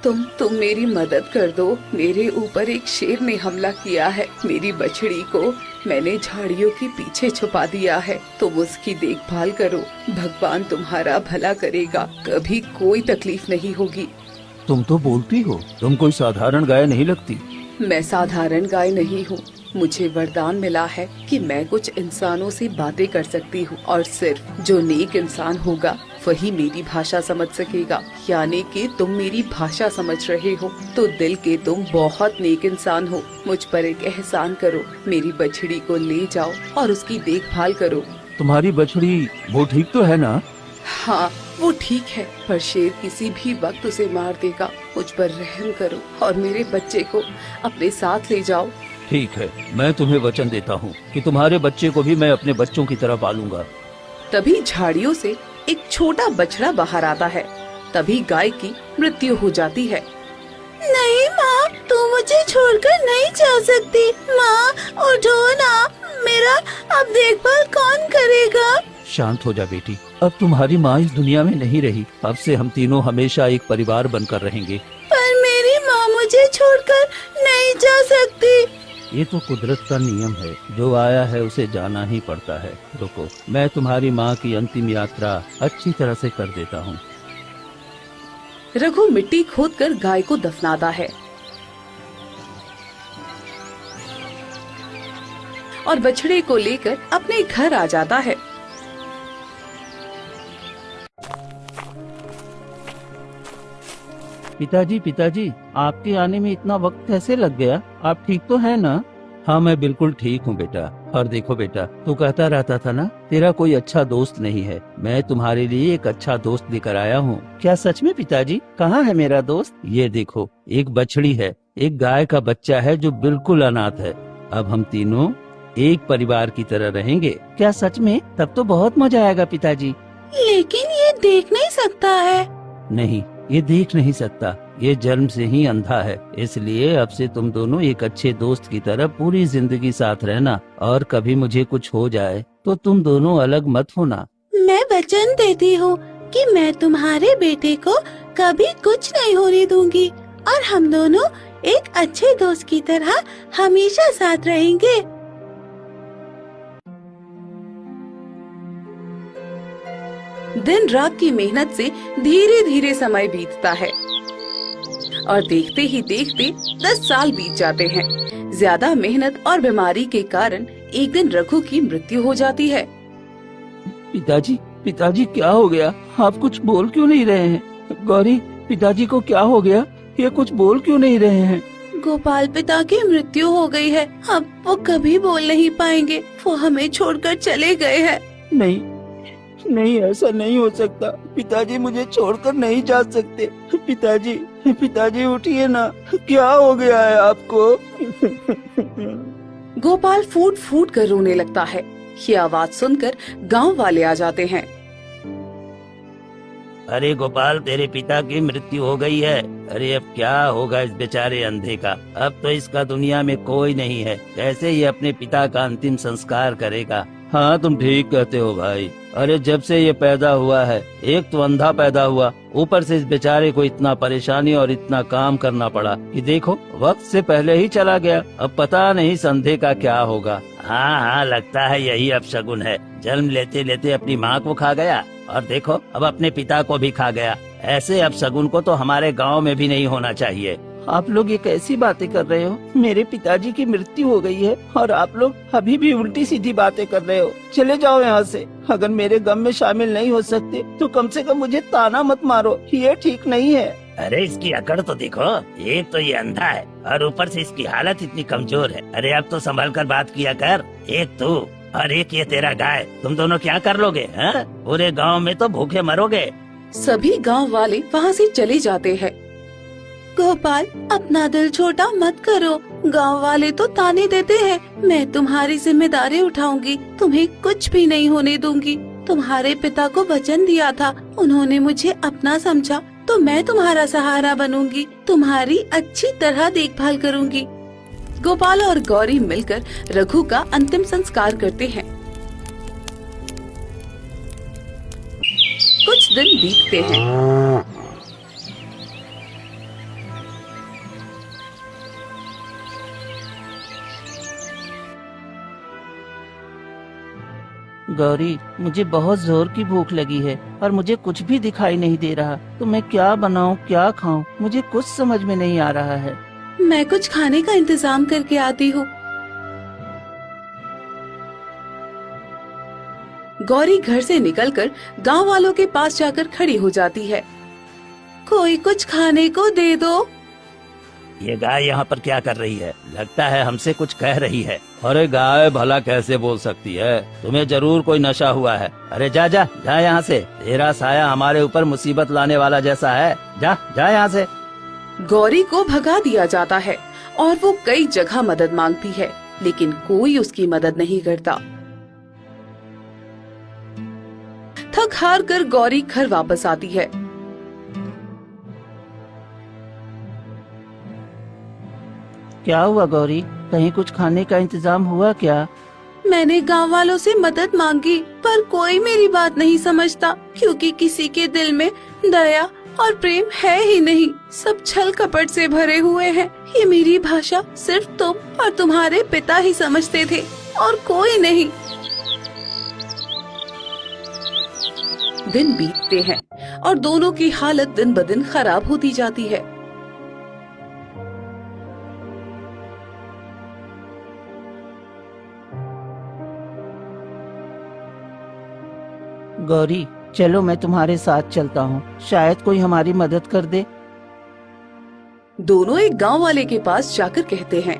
तुम मेरी मदद कर दो। मेरे ऊपर एक शेर ने हमला किया है। मेरी बछड़ी को मैंने झाड़ियों के पीछे छुपा दिया है। तुम उसकी देखभाल करो। भगवान तुम्हारा भला करेगा। कभी कोई तकलीफ नहीं होगी। तुम तो बोलती हो, तुम कोई साधारण गाय नहीं लगती। मैं साधारण गाय नहीं हूँ। मुझे वरदान मिला है कि मैं कुछ इंसानों से बातें कर सकती हूँ और सिर्फ जो नेक इंसान होगा वही मेरी भाषा समझ सकेगा। यानी कि तुम मेरी भाषा समझ रहे हो तो दिल के तुम बहुत नेक इंसान हो। मुझ पर एक एहसान करो, मेरी बछड़ी को ले जाओ और उसकी देखभाल करो। तुम्हारी बछड़ी वो ठीक तो है ना? हाँ, वो ठीक है, पर शेर किसी भी वक्त उसे मार देगा। मुझ पर रहम करो और मेरे बच्चे को अपने साथ ले जाओ। ठीक है, मैं तुम्हें वचन देता हूँ कि तुम्हारे बच्चे को भी मैं अपने बच्चों की तरह पालूंगा। तभी झाड़ियों से एक छोटा बछड़ा बाहर आता है। तभी गाय की मृत्यु हो जाती है। नहीं माँ, तू मुझे छोड़कर नहीं जा सकती। माँ उठो ना, मेरा अब देखभाल कौन करेगा? शांत हो जा बेटी, अब तुम्हारी माँ इस दुनिया में नहीं रही। अब से हम तीनों हमेशा एक परिवार बनकर रहेंगे। पर मेरी माँ मुझे छोड़कर नहीं जा सकती। ये तो कुदरत का नियम है, जो आया है उसे जाना ही पड़ता है। रुको, मैं तुम्हारी माँ की अंतिम यात्रा अच्छी तरह से कर देता हूँ। रघु मिट्टी खोदकर गाय को दफनाता है और बछड़े को लेकर अपने घर आ जाता है। पिताजी, पिताजी, आपके आने में इतना वक्त कैसे लग गया? आप ठीक तो है ना? हाँ, मैं बिल्कुल ठीक हूँ बेटा। और देखो बेटा, तू कहता रहता था ना तेरा कोई अच्छा दोस्त नहीं है। मैं तुम्हारे लिए एक अच्छा दोस्त लेकर आया हूँ। क्या सच में पिताजी? कहाँ है मेरा दोस्त? ये देखो, एक बछड़ी है, एक गाय का बच्चा है जो बिल्कुल अनाथ है। अब हम तीनों एक परिवार की तरह रहेंगे। क्या सच में? तब तो बहुत मजा आएगा पिताजी। लेकिन ये देख नहीं सकता है। नहीं, ये देख नहीं सकता, ये जन्म से ही अंधा है। इसलिए अब से तुम दोनों एक अच्छे दोस्त की तरह पूरी जिंदगी साथ रहना, और कभी मुझे कुछ हो जाए तो तुम दोनों अलग मत होना। मैं वचन देती हूँ कि मैं तुम्हारे बेटे को कभी कुछ नहीं होने दूंगी और हम दोनों एक अच्छे दोस्त की तरह हमेशा साथ रहेंगे। दिन रात की मेहनत से धीरे धीरे समय बीतता है और देखते ही देखते 10 साल बीत जाते हैं। ज्यादा मेहनत और बीमारी के कारण एक दिन रघु की मृत्यु हो जाती है। पिताजी, पिताजी क्या हो गया? आप कुछ बोल क्यों नहीं रहे हैं? गौरी, पिताजी को क्या हो गया? ये कुछ बोल क्यों नहीं रहे हैं? गोपाल पिता की मृत्यु हो गई है। अब वो कभी बोल नहीं पाएंगे। वो हमें छोड़कर चले गए हैं। नहीं नहीं, ऐसा नहीं हो सकता। पिताजी मुझे छोड़कर नहीं जा सकते। पिताजी, पिताजी उठिए ना, क्या हो गया है आपको? गोपाल फूट फूट कर रोने लगता है। ये आवाज सुनकर गांव वाले आ जाते हैं। अरे गोपाल, तेरे पिता की मृत्यु हो गई है। अरे अब क्या होगा इस बेचारे अंधे का? अब तो इसका दुनिया में कोई नहीं है। कैसे ये अपने पिता का अंतिम संस्कार करेगा? हाँ, तुम ठीक कहते हो भाई। अरे जब से ये पैदा हुआ है, एक तो अंधा पैदा हुआ, ऊपर से इस बेचारे को इतना परेशानी और इतना काम करना पड़ा कि देखो, वक्त से पहले ही चला गया। अब पता नहीं इस अंधे का क्या होगा। हाँ हाँ, लगता है यही अपशगुन है। जन्म लेते लेते अपनी माँ को खा गया और देखो अब अपने पिता को भी खा गया। ऐसे अपशगुन को तो हमारे गाँव में भी नहीं होना चाहिए। आप लोग ये कैसी बातें कर रहे हो? मेरे पिताजी की मृत्यु हो गई है और आप लोग अभी भी उल्टी सीधी बातें कर रहे हो। चले जाओ यहाँ से। अगर मेरे गम में शामिल नहीं हो सकते तो कम से कम मुझे ताना मत मारो, ये ठीक नहीं है। अरे इसकी अकड़ तो देखो, एक तो ये अंधा है और ऊपर से इसकी हालत इतनी कमजोर है। अरे अब तो संभल कर बात किया कर। एक तू और एक ये तेरा गाय, तुम दोनों क्या कर लोगे? पूरे गाँव में तो भूखे मरोगे। सभी गांव वाले वहाँ से चले जाते हैं। गोपाल, अपना दिल छोटा मत करो। गांव वाले तो ताने देते हैं। मैं तुम्हारी जिम्मेदारी उठाऊंगी। तुम्हें कुछ भी नहीं होने दूंगी। तुम्हारे पिता को वचन दिया था, उन्होंने मुझे अपना समझा, तो मैं तुम्हारा सहारा बनूंगी। तुम्हारी अच्छी तरह देखभाल करूंगी। गोपाल और गौरी मिलकर रघु का अंतिम संस्कार करते हैं। कुछ दिन बीतते हैं। गौरी, मुझे बहुत जोर की भूख लगी है और मुझे कुछ भी दिखाई नहीं दे रहा। तो मैं क्या बनाऊं, क्या खाऊं, मुझे कुछ समझ में नहीं आ रहा है। मैं कुछ खाने का इंतजाम करके आती हूँ। गौरी घर से निकलकर गांव वालों के पास जाकर खड़ी हो जाती है। कोई कुछ खाने को दे दो। ये गाय यहाँ पर क्या कर रही है? लगता है हमसे कुछ कह रही है। अरे गाय भला कैसे बोल सकती है? तुम्हें जरूर कोई नशा हुआ है। अरे जा जा जा यहाँ से, तेरा साया हमारे ऊपर मुसीबत लाने वाला जैसा है। जा जा यहाँ से। गौरी को भगा दिया जाता है और वो कई जगह मदद मांगती है, लेकिन कोई उसकी मदद नहीं करता। थक हार कर गौरी घर वापस आती है। क्या हुआ गौरी, कहीं कुछ खाने का इंतजाम हुआ क्या? मैंने गांव वालों से मदद मांगी, पर कोई मेरी बात नहीं समझता, क्योंकि किसी के दिल में दया और प्रेम है ही नहीं। सब छल कपट से भरे हुए हैं। ये मेरी भाषा सिर्फ तुम और तुम्हारे पिता ही समझते थे, और कोई नहीं। दिन बीतते हैं और दोनों की हालत दिन ब दिन खराब होती जाती है। गौरी, चलो मैं तुम्हारे साथ चलता हूँ, शायद कोई हमारी मदद कर दे। दोनों एक गांव वाले के पास जाकर कहते हैं,